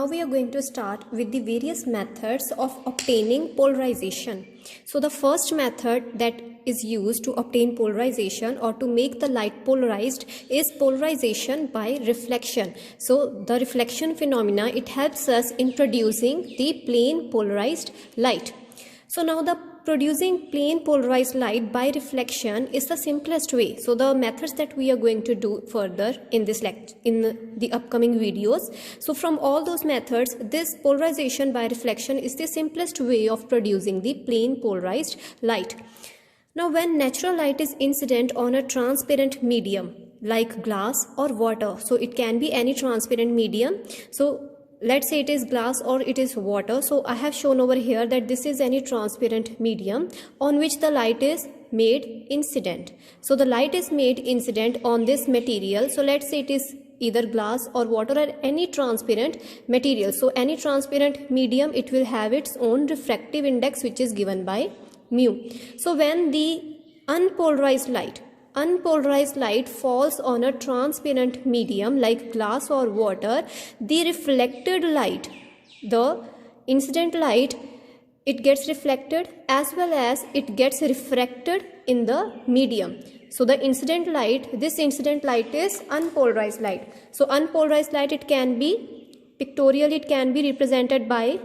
now we are going to start with the various methods of obtaining polarization. So the first method that is used to obtain polarization or to make the light polarized is polarization by reflection. So the reflection phenomena, it helps us in producing the plane polarized light. So now the producing plane polarized light by reflection is the simplest way. So the methods that we are going to do further in this lecture, in the upcoming videos. So from all those methods, this polarization by reflection is the simplest way of producing the plane polarized light. Now when natural light is incident on a transparent medium like glass or water, so it can be any transparent medium. So let's say it is glass or it is water. So I have shown over here that this is any transparent medium on which the light is made incident. So the light is made incident on this material. So let's say it is either glass or water or any transparent material. So any transparent medium, it will have its own refractive index which is given by mu. So when the unpolarized light falls on a transparent medium like glass or water, the reflected light, the incident light, it gets reflected as well as it gets refracted in the medium. So the incident light, this incident light is unpolarized light. So unpolarized light, it can be pictorially, it can be represented by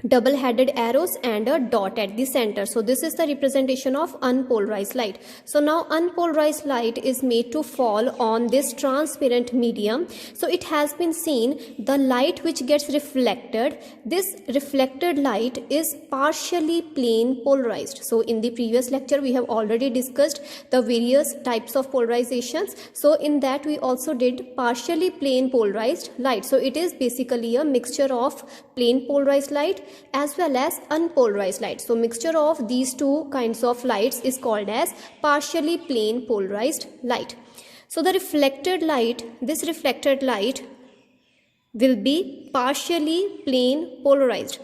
double-headed arrows and a dot at the center. So this is the representation of unpolarized light. So now unpolarized light is made to fall on this transparent medium. So it has been seen the light which gets reflected, this reflected light is partially plane polarized. So in the previous lecture we have already discussed the various types of polarizations. So in that we also did partially plane polarized light. So it is basically a mixture of plane polarized light as well as unpolarized light. So mixture of these two kinds of lights is called as partially plane polarized light. So the reflected light, this reflected light will be partially plane polarized,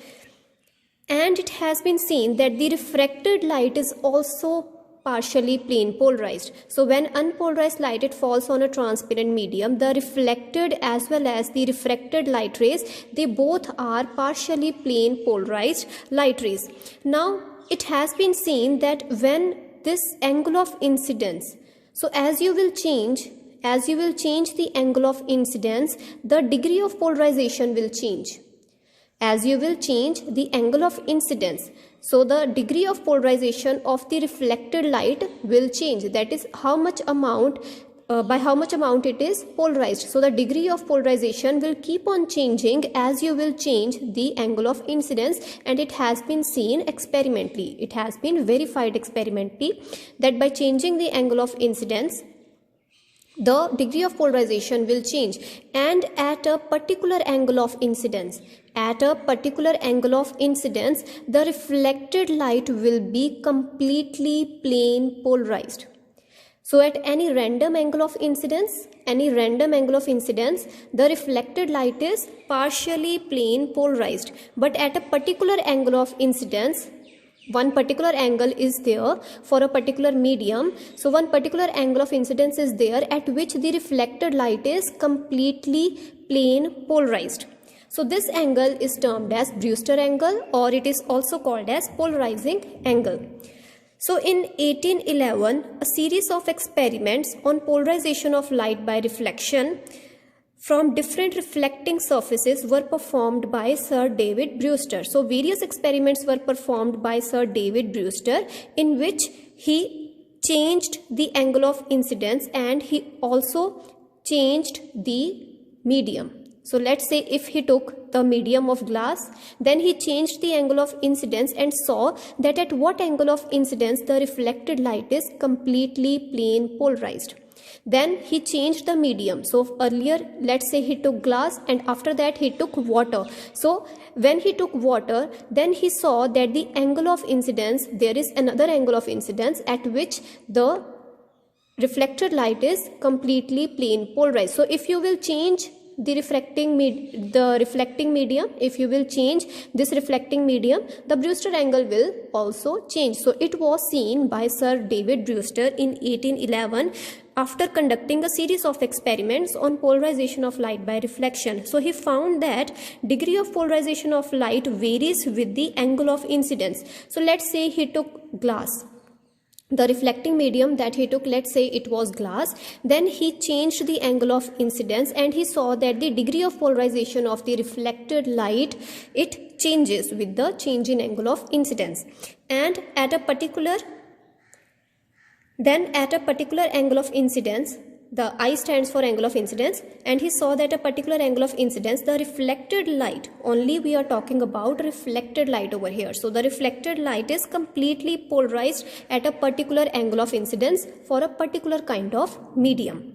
and it has been seen that the refracted light is also partially plane polarized. So when unpolarized light, it falls on a transparent medium, the reflected as well as the refracted light rays, they both are partially plane polarized light rays. Now it has been seen that when this angle of incidence, so as you will change the angle of incidence, the degree of polarization will change. As you will change the angle of incidence, so the degree of polarization of the reflected light will change. That is how much amount, by how much amount it is polarized. So the degree of polarization will keep on changing as you will change the angle of incidence, and it has been seen experimentally. It has been verified experimentally that by changing the angle of incidence, the degree of polarization will change, and at a particular angle of incidence, the reflected light will be completely plane polarized. So at any random angle of incidence, the reflected light is partially plane polarized, but at a particular angle of incidence, one particular angle is there for a particular medium. So one particular angle of incidence is there at which the reflected light is completely plane polarized. So this angle is termed as Brewster angle, or it is also called as polarizing angle. So in 1811, a series of experiments on polarization of light by reflection from different reflecting surfaces were performed by Sir David Brewster. So various experiments were performed by Sir David Brewster, in which he changed the angle of incidence and he also changed the medium. So let's say if he took the medium of glass, then he changed the angle of incidence and saw that at what angle of incidence the reflected light is completely plane polarized. Then he changed the medium. So earlier, let's say he took glass, and after that he took water. So when he took water, then he saw that the angle of incidence, there is another angle of incidence at which the reflected light is completely plane polarized. So if you will change the reflecting medium, if you will change this reflecting medium, the Brewster angle will also change. So it was seen by Sir David Brewster in 1811 after conducting a series of experiments on polarization of light by reflection. So he found that degree of polarization of light varies with the angle of incidence. So let's say he took glass. The reflecting medium that he took, let's say it was glass, then he changed the angle of incidence and he saw that the degree of polarization of the reflected light, it changes with the change in angle of incidence. And at a particular angle of incidence, the I stands for angle of incidence, and he saw that a particular angle of incidence, the reflected light, only we are talking about reflected light over here. So the reflected light is completely polarized at a particular angle of incidence for a particular kind of medium.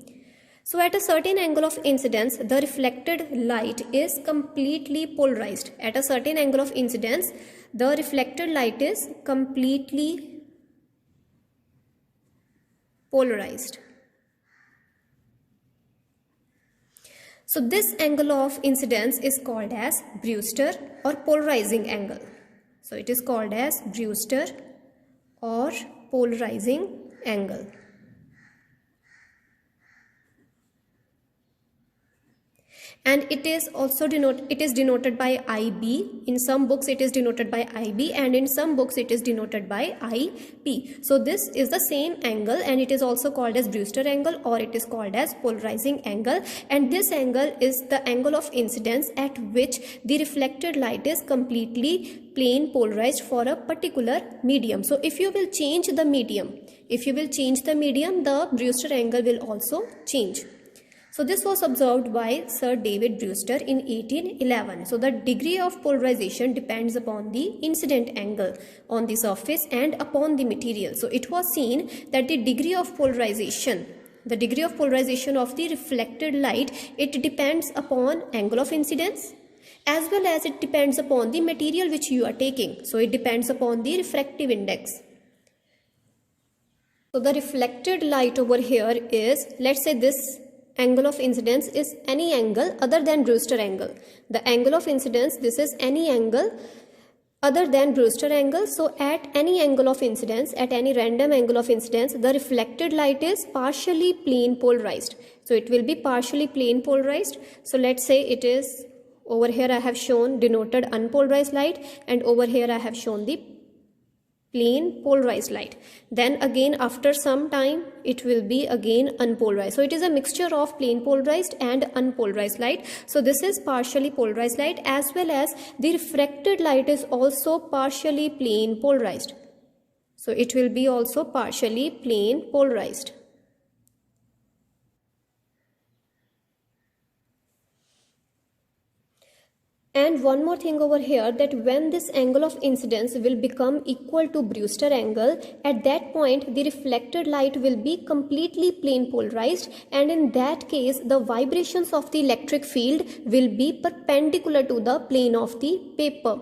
So at a certain angle of incidence, the reflected light is completely polarized. At a certain angle of incidence, the reflected light is completely polarized. So this angle of incidence is called as Brewster or polarizing angle. So it is called as Brewster or polarizing angle. And it is also denoted by IB. In some books it is denoted by IB, and in some books it is denoted by IP. So this is the same angle, and it is also called as Brewster angle, or it is called as polarizing angle. And this angle is the angle of incidence at which the reflected light is completely plane polarized for a particular medium. So if you will change the medium, the Brewster angle will also change. So this was observed by Sir David Brewster in 1811. So the degree of polarization depends upon the incident angle on the surface and upon the material. So it was seen that the degree of polarization of the reflected light, it depends upon angle of incidence, as well as it depends upon the material which you are taking. So it depends upon the refractive index. So the reflected light over here is, let's say this angle of incidence is any angle other than Brewster angle. The angle of incidence, this is any angle other than Brewster angle. So at any angle of incidence, at any random angle of incidence, the reflected light is partially plane polarized. So it will be partially plane polarized. So let's say it is, over here I have shown denoted unpolarized light, and over here I have shown the plane polarized light. Then again after some time it will be again unpolarized. So it is a mixture of plane polarized and unpolarized light. So this is partially polarized light, as well as the refracted light is also partially plane polarized. So it will be also partially plane polarized. And one more thing over here, that when this angle of incidence will become equal to Brewster angle, at that point the reflected light will be completely plane polarized, and in that case the vibrations of the electric field will be perpendicular to the plane of the paper.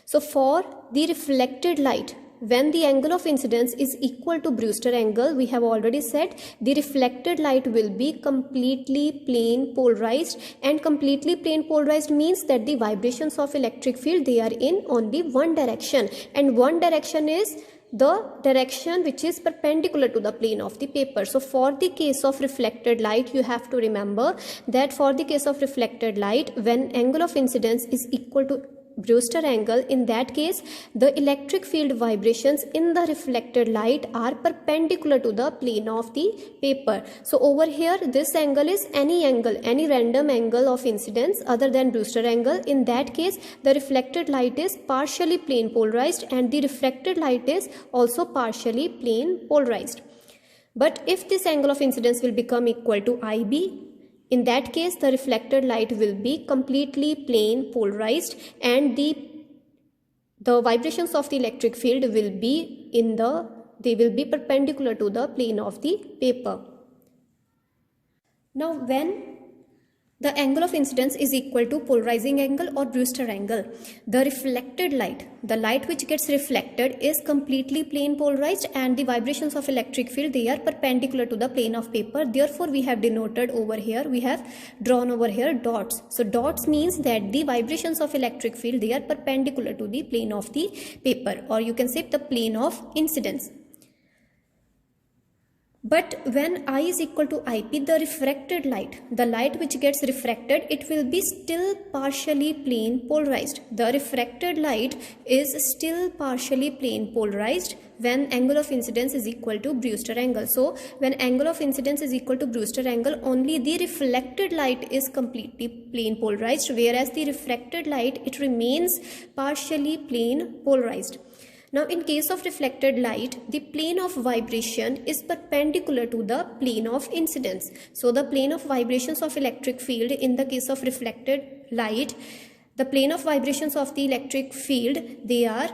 So for the reflected light, when the angle of incidence is equal to Brewster angle, we have already said the reflected light will be completely plane polarized, and completely plane polarized means that the vibrations of electric field, they are in only one direction, and one direction is the direction which is perpendicular to the plane of the paper. So for the case of reflected light, you have to remember that for the case of reflected light, when angle of incidence is equal to Brewster angle, in that case the electric field vibrations in the reflected light are perpendicular to the plane of the paper. So over here this angle is any angle, any random angle of incidence other than Brewster angle. In that case the reflected light is partially plane polarized, and the refracted light is also partially plane polarized. But if this angle of incidence will become equal to IB, in that case the reflected light will be completely plane polarized, and the vibrations of the electric field will be they will be perpendicular to the plane of the paper. Now when the angle of incidence is equal to polarizing angle or Brewster angle, the reflected light, the light which gets reflected, is completely plane polarized, and the vibrations of electric field, they are perpendicular to the plane of paper. Therefore we have denoted over here, we have drawn over here dots. So dots means that the vibrations of electric field, they are perpendicular to the plane of the paper, or you can say the plane of incidence. But when I is equal to IP, the refracted light, the light which gets refracted, it will be still partially plane polarized. The refracted light is still partially plane polarized when angle of incidence is equal to Brewster angle. So when angle of incidence is equal to Brewster angle, only the reflected light is completely plane polarized, whereas the refracted light, it remains partially plane polarized. Now in case of reflected light, the plane of vibration is perpendicular to the plane of incidence. So the plane of vibrations of electric field in the case of reflected light, the plane of vibrations of the electric field, they are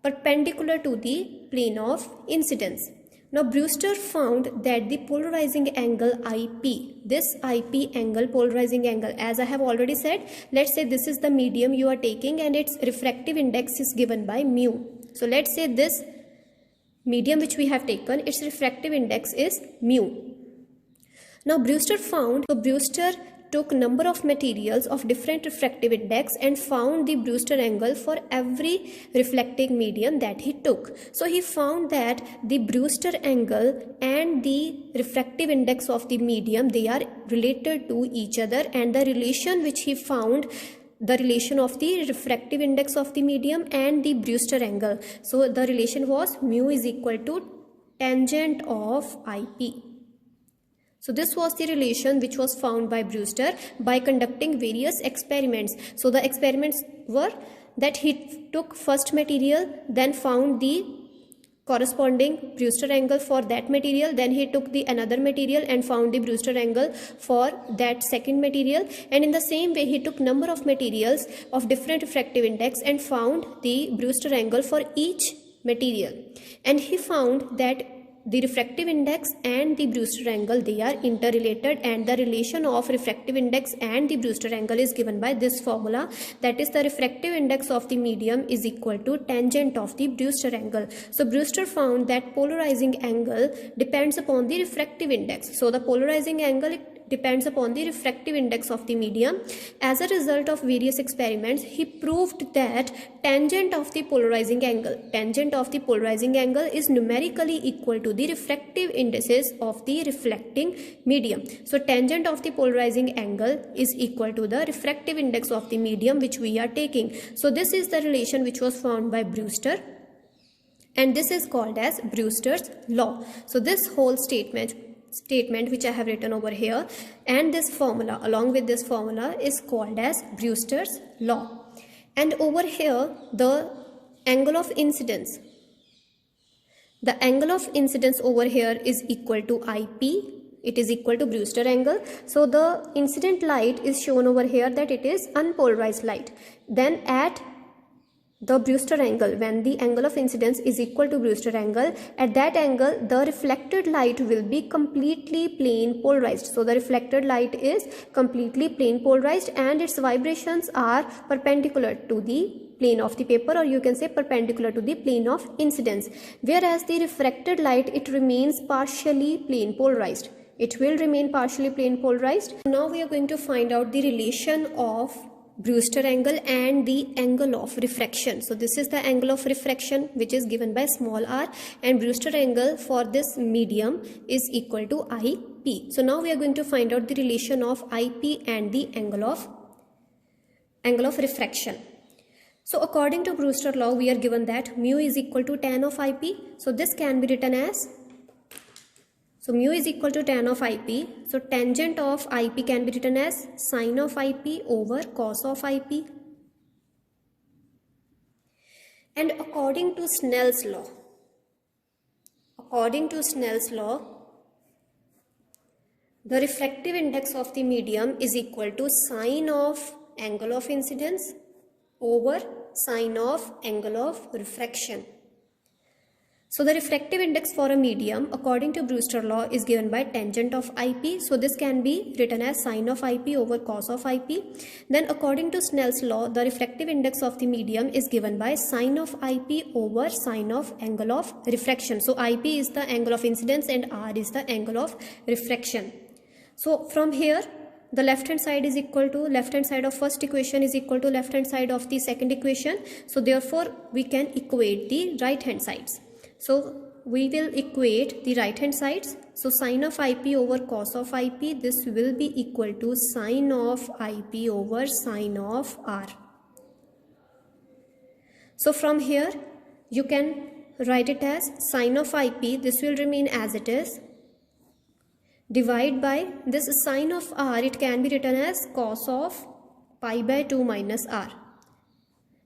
perpendicular to the plane of incidence. Now Brewster found that the polarizing angle IP, this IP angle, polarizing angle, as I have already said, let's say this is the medium you are taking and its refractive index is given by mu. So let's say this medium which we have taken, its refractive index is mu. Now Brewster took number of materials of different refractive index and found the Brewster angle for every reflecting medium that he took. So he found that the Brewster angle and the refractive index of the medium, they are related to each other, and the relation which he found, the relation of the refractive index of the medium and the Brewster angle. So the relation was mu is equal to tangent of IP. So this was the relation which was found by Brewster by conducting various experiments. So the experiments were that he took first material, then found the corresponding Brewster angle for that material, then he took the another material and found the Brewster angle for that second material, and in the same way he took number of materials of different refractive index and found the Brewster angle for each material, and he found that the refractive index and the Brewster angle, they are interrelated, and the relation of refractive index and the Brewster angle is given by this formula, that is the refractive index of the medium is equal to tangent of the Brewster angle. So Brewster found that polarizing angle depends upon the refractive index. So the polarizing angle, it depends upon the refractive index of the medium. As a result of various experiments, he proved that tangent of the polarizing angle is numerically equal to the refractive indices of the reflecting medium. So tangent of the polarizing angle is equal to the refractive index of the medium which we are taking. So this is the relation which was found by Brewster, and this is called as Brewster's law. So this whole statement which I have written over here and this formula, along with this formula, is called as Brewster's law. And over here, the angle of incidence over here is equal to IP. It is equal to Brewster angle. So the incident light is shown over here that it is unpolarized light. Then at the Brewster angle, when the angle of incidence is equal to Brewster angle, at that angle the reflected light will be completely plane polarized. So the reflected light is completely plane polarized and its vibrations are perpendicular to the plane of the paper, or you can say perpendicular to the plane of incidence, whereas the refracted light, it remains partially plane polarized. It will remain partially plane polarized. Now we are going to find out the relation of Brewster angle and the angle of refraction. So this is the angle of refraction which is given by small r, and Brewster angle for this medium is equal to IP. So now we are going to find out the relation of IP and the angle of refraction. So according to Brewster law, we are given that mu is equal to tan of IP. So this can be written as, so mu is equal to tan of IP. So tangent of IP can be written as sine of IP over cos of IP. And according to Snell's law, the refractive index of the medium is equal to sine of angle of incidence over sine of angle of refraction. So the refractive index for a medium according to Brewster law is given by tangent of IP. So this can be written as sine of IP over cos of IP. Then according to Snell's law, the refractive index of the medium is given by sine of IP over sine of angle of refraction. So IP is the angle of incidence and R is the angle of refraction. So from here, the left hand side is equal to left hand side of first equation is equal to left hand side of the second equation. So therefore we can equate the right hand sides. So we will equate the right hand sides. So sine of IP over cos of IP, this will be equal to sine of IP over sine of R. So from here you can write it as sine of IP, this will remain as it is, divide by this sine of R, it can be written as cos of pi by 2 minus R,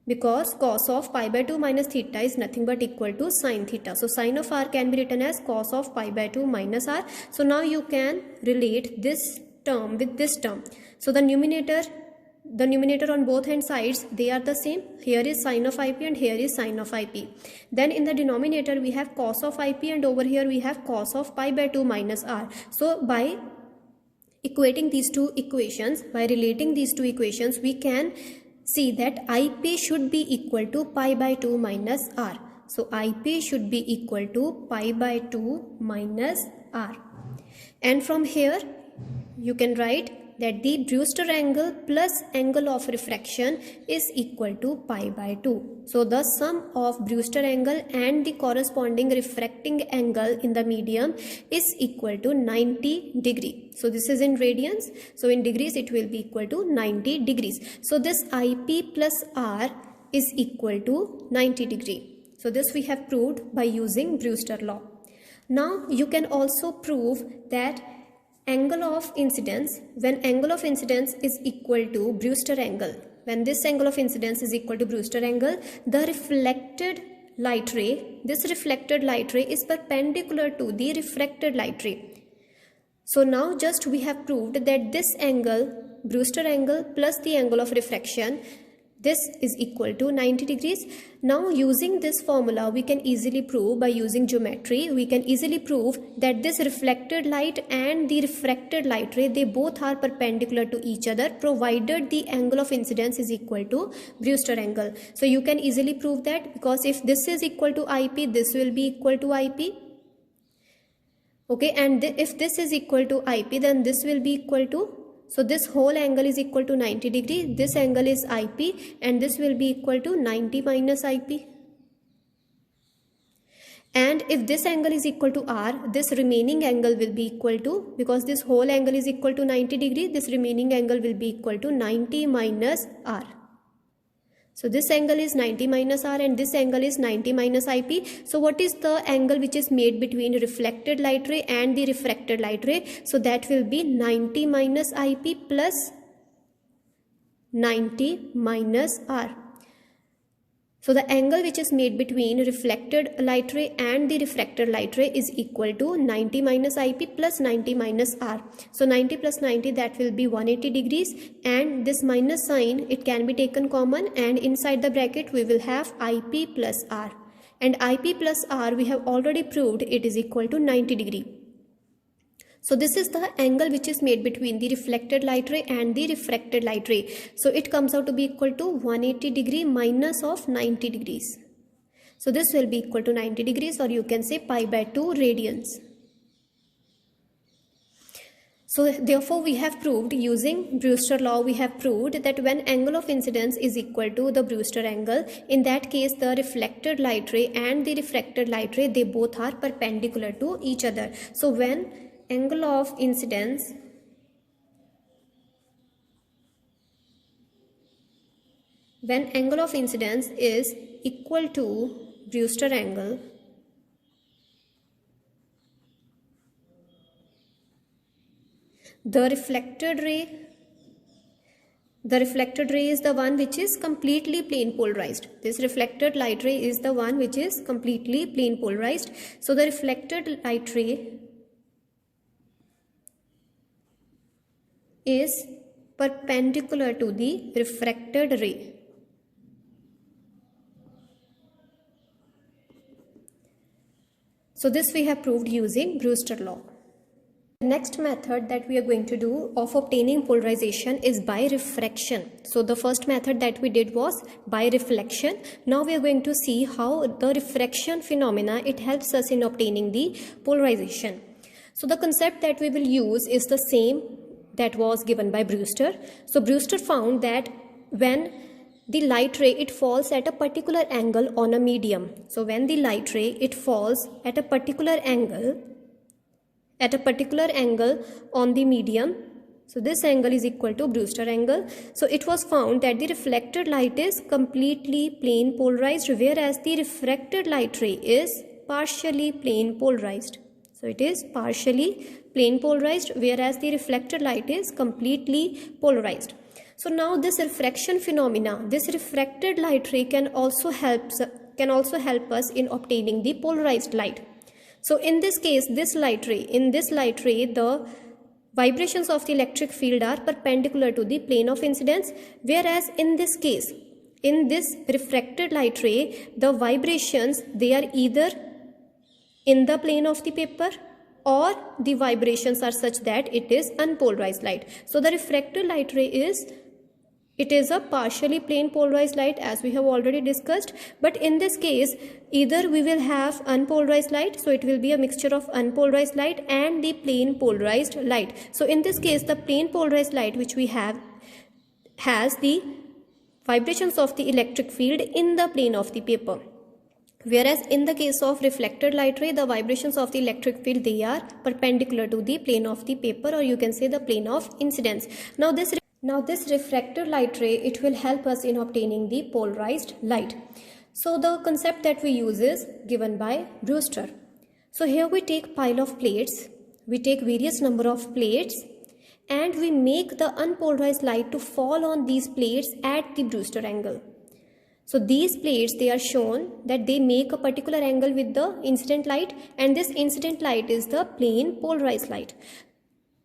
because cos of pi by 2 minus theta is nothing but equal to sine theta. So sine of R can be written as cos of pi by 2 minus R. So now you can relate this term with this term. So the numerator on both hand sides, they are the same. Here is sine of IP and here is sine of IP. Then in the denominator we have cos of IP and over here we have cos of pi by 2 minus R. So by equating these two equations, by relating these two equations, we can see that IP should be equal to pi by 2 minus R. So IP should be equal to pi by 2 minus R. And from here you can write that the Brewster angle plus angle of refraction is equal to pi by 2. So the sum of Brewster angle and the corresponding refracting angle in the medium is equal to 90 degree. So this is in radians. So in degrees it will be equal to 90 degrees. So this IP plus R is equal to 90 degree. So this we have proved by using Brewster law. Now you can also prove that angle of incidence, when angle of incidence is equal to Brewster angle, when this angle of incidence is equal to Brewster angle, the reflected light ray, this reflected light ray is perpendicular to the refracted light ray. So now just we have proved that this angle, Brewster angle plus the angle of refraction, this is equal to 90 degrees. Now using this formula we can easily prove, by using geometry we can easily prove that this reflected light and the refracted light ray, they both are perpendicular to each other provided the angle of incidence is equal to Brewster angle. So you can easily prove that, because if this is equal to IP, this will be equal to IP. Okay, and if this is equal to IP, then this will be equal to, so this whole angle is equal to 90 degree, this angle is IP and this will be equal to 90 minus IP. And if this angle is equal to R, this remaining angle will be equal to, because this whole angle is equal to 90 degree, this remaining angle will be equal to 90 minus R. So this angle is 90 minus R and this angle is 90 minus IP. So what is the angle which is made between reflected light ray and the refracted light ray? So that will be 90 minus IP plus 90 minus R. So the angle which is made between reflected light ray and the refracted light ray is equal to 90 minus IP plus 90 minus R. So 90 plus 90, that will be 180 degrees, and this minus sign, it can be taken common, and inside the bracket we will have IP plus R. And IP plus R we have already proved it is equal to 90 degree. So this is the angle which is made between the reflected light ray and the refracted light ray. So it comes out to be equal to 180 degree minus of 90 degrees. So this will be equal to 90 degrees, or you can say pi by 2 radians. So therefore we have proved, using Brewster law, we have proved that when angle of incidence is equal to the Brewster angle, in that case the reflected light ray and the refracted light ray, they both are perpendicular to each other. So when angle of incidence is equal to Brewster angle, the reflected ray is the one which is completely plane polarized. This reflected light ray is the one which is completely plane polarized. So the reflected light ray is perpendicular to the refracted ray. So this we have proved using Brewster law. The next method that we are going to do of obtaining polarization is by refraction. So the first method that we did was by reflection. Now we are going to see how the refraction phenomena, it helps us in obtaining the polarization. So the concept that we will use is the same that was given by Brewster. So Brewster found that when the light ray, it falls at a particular angle on a medium. So when the light ray, it falls at a particular angle on the medium, so this angle is equal to Brewster angle. So it was found that the reflected light is completely plane polarized, whereas the refracted light ray is partially plane polarized. So it is partially plane polarized, whereas the reflected light is completely polarized. So now this refraction phenomena, this refracted light ray can also help us in obtaining the polarized light. So in this case, in this light ray, the vibrations of the electric field are perpendicular to the plane of incidence, whereas in this case, in this refracted light ray, the vibrations, they are either in the plane of the paper or the vibrations are such that it is unpolarized light. So the refracted light ray is a partially plane polarized light, as we have already discussed, but in this case either we will have unpolarized light, so it will be a mixture of unpolarized light and the plane polarized light. So in this case, the plane polarized light which we have has the vibrations of the electric field in the plane of the paper, whereas in the case of reflected light ray, the vibrations of the electric field, they are perpendicular to the plane of the paper, or you can say the plane of incidence. Now this refracted light ray, it will help us in obtaining the polarized light. So the concept that we use is given by Brewster. So here we take pile of plates, we take various number of plates, and we make the unpolarized light to fall on these plates at the Brewster angle. So these plates, they are shown that they make a particular angle with the incident light, and this incident light is the plane polarized light.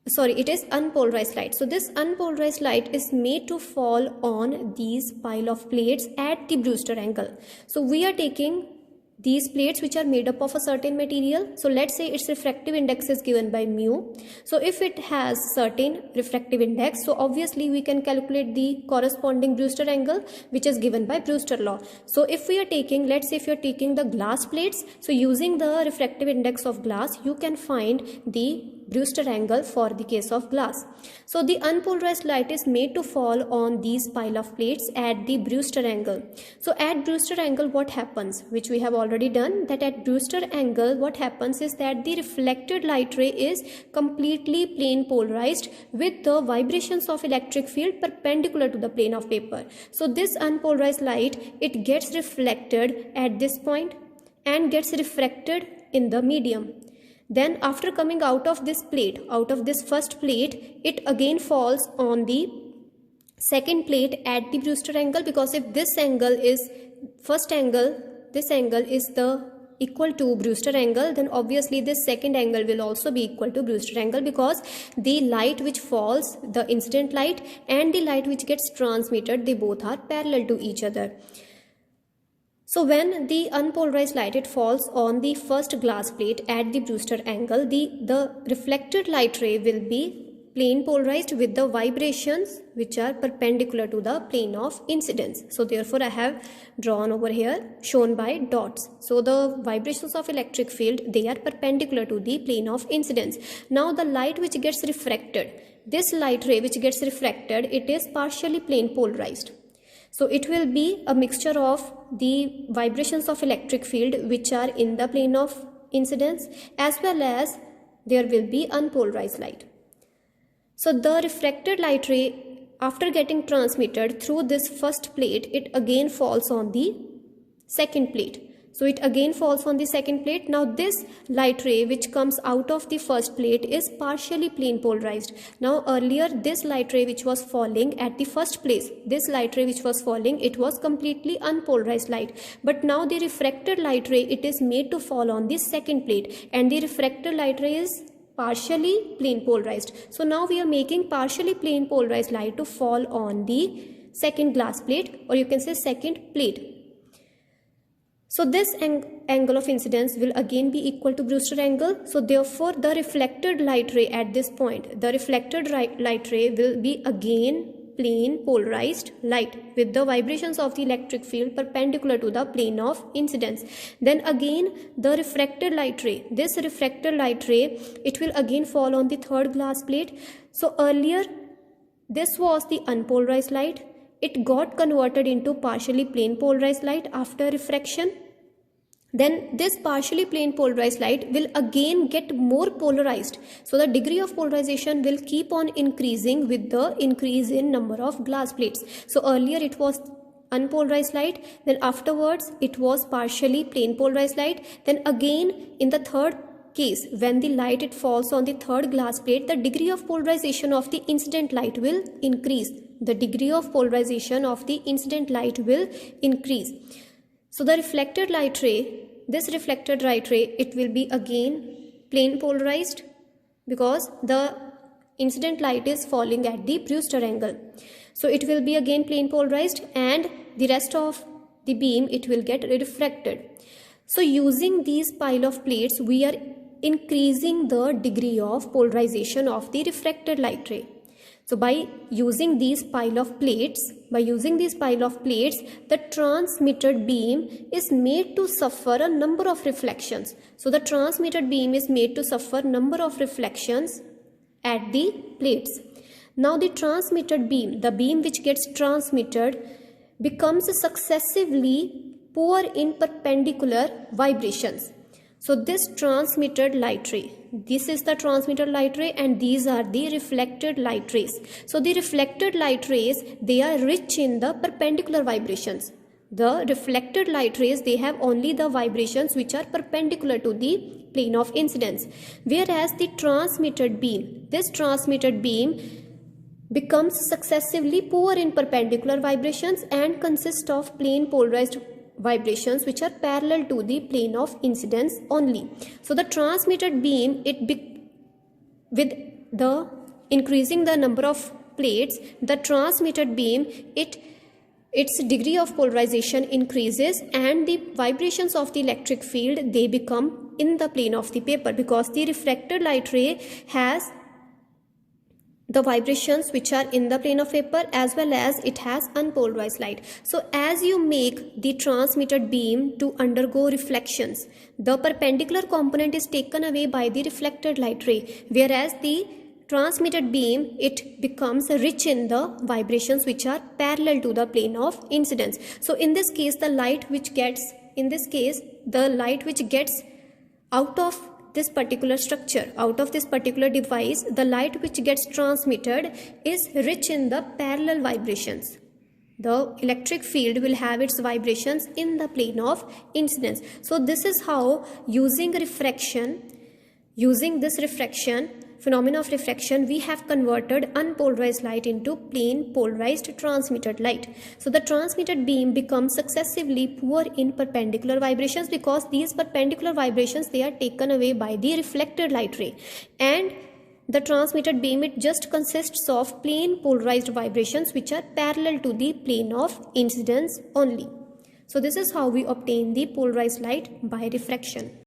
Sorry, it is unpolarized light. So this unpolarized light is made to fall on these pile of plates at the Brewster angle. So we are taking these plates which are made up of a certain material. So let's say its refractive index is given by mu. So if it has certain refractive index, so obviously we can calculate the corresponding Brewster angle which is given by Brewster law. So if we are taking, let's say if you are taking the glass plates, so using the refractive index of glass, you can find the Brewster angle for the case of glass. So the unpolarized light is made to fall on these pile of plates at the Brewster angle. So at Brewster angle, what happens, which we have already done, that at Brewster angle what happens is that the reflected light ray is completely plane polarized with the vibrations of electric field perpendicular to the plane of paper. So this unpolarized light, it gets reflected at this point and gets refracted in the medium. Then after coming out of this plate, out of this first plate, it again falls on the second plate at the Brewster angle, because if this angle is first angle, this angle is the equal to Brewster angle, then obviously this second angle will also be equal to Brewster angle, because the light which falls, the incident light and the light which gets transmitted, they both are parallel to each other. So when the unpolarized light, it falls on the first glass plate at the Brewster angle, the reflected light ray will be plane polarized with the vibrations which are perpendicular to the plane of incidence. So therefore I have drawn over here shown by dots. So the vibrations of electric field, they are perpendicular to the plane of incidence. Now the light which gets refracted, this light ray which gets refracted, it is partially plane polarized. So it will be a mixture of the vibrations of electric field which are in the plane of incidence, as well as there will be unpolarized light. So the refracted light ray, after getting transmitted through this first plate, it again falls on the second plate. So it again falls on the second plate. Now this light ray which comes out of the first plate is partially plane polarized. Now earlier this light ray which was falling at the first place, this light ray which was falling, it was completely unpolarized light. But now the refracted light ray, it is made to fall on the second plate, and the refracted light ray is partially plane polarized. So now we are making partially plane polarized light to fall on the second glass plate, or you can say second plate. So this angle of incidence will again be equal to Brewster angle. So therefore the reflected light ray at this point, the reflected light ray will be again plane polarized light with the vibrations of the electric field perpendicular to the plane of incidence. Then again the refracted light ray, this refracted light ray, it will again fall on the third glass plate. So earlier this was the unpolarized light, it got converted into partially plane polarized light after refraction. Then this partially plane polarized light will again get more polarized. So the degree of polarization will keep on increasing with the increase in number of glass plates. So earlier it was unpolarized light, then afterwards it was partially plane polarized light, then again in the third case, when the light it falls on the third glass plate, the degree of polarization of the incident light will increase. The degree of polarization of the incident light will increase. So the reflected light ray, this reflected light ray, it will be again plane polarized because the incident light is falling at the Brewster angle. So it will be again plane polarized, and the rest of the beam it will get refracted. So using these pile of plates, we are increasing the degree of polarization of the refracted light ray. So by using these pile of plates, the transmitted beam is made to suffer a number of reflections. So the transmitted beam is made to suffer number of reflections at the plates. Now the transmitted beam, the beam which gets transmitted, becomes successively poor in perpendicular vibrations. So this transmitted light ray, this is the transmitted light ray, and these are the reflected light rays. So the reflected light rays, they are rich in the perpendicular vibrations. The reflected light rays, they have only the vibrations which are perpendicular to the plane of incidence. Whereas the transmitted beam, this transmitted beam becomes successively poor in perpendicular vibrations and consists of plane polarized vibrations which are parallel to the plane of incidence only. So the transmitted beam, with the increasing the number of plates, the transmitted beam, its degree of polarization increases, and the vibrations of the electric field, they become in the plane of the paper, because the refracted light ray has the vibrations which are in the plane of paper, as well as it has unpolarized light. So as you make the transmitted beam to undergo reflections, the perpendicular component is taken away by the reflected light ray, whereas the transmitted beam, it becomes rich in the vibrations which are parallel to the plane of incidence. So in this case, the light which gets out of this particular structure, out of this particular device, the light which gets transmitted is rich in the parallel vibrations. The electric field will have its vibrations in the plane of incidence. So this is how, using this refraction, phenomena of refraction, we have converted unpolarized light into plane polarized transmitted light. So the transmitted beam becomes successively poor in perpendicular vibrations, because these perpendicular vibrations, they are taken away by the reflected light ray, and the transmitted beam, it just consists of plane polarized vibrations which are parallel to the plane of incidence only. So this is how we obtain the polarized light by refraction.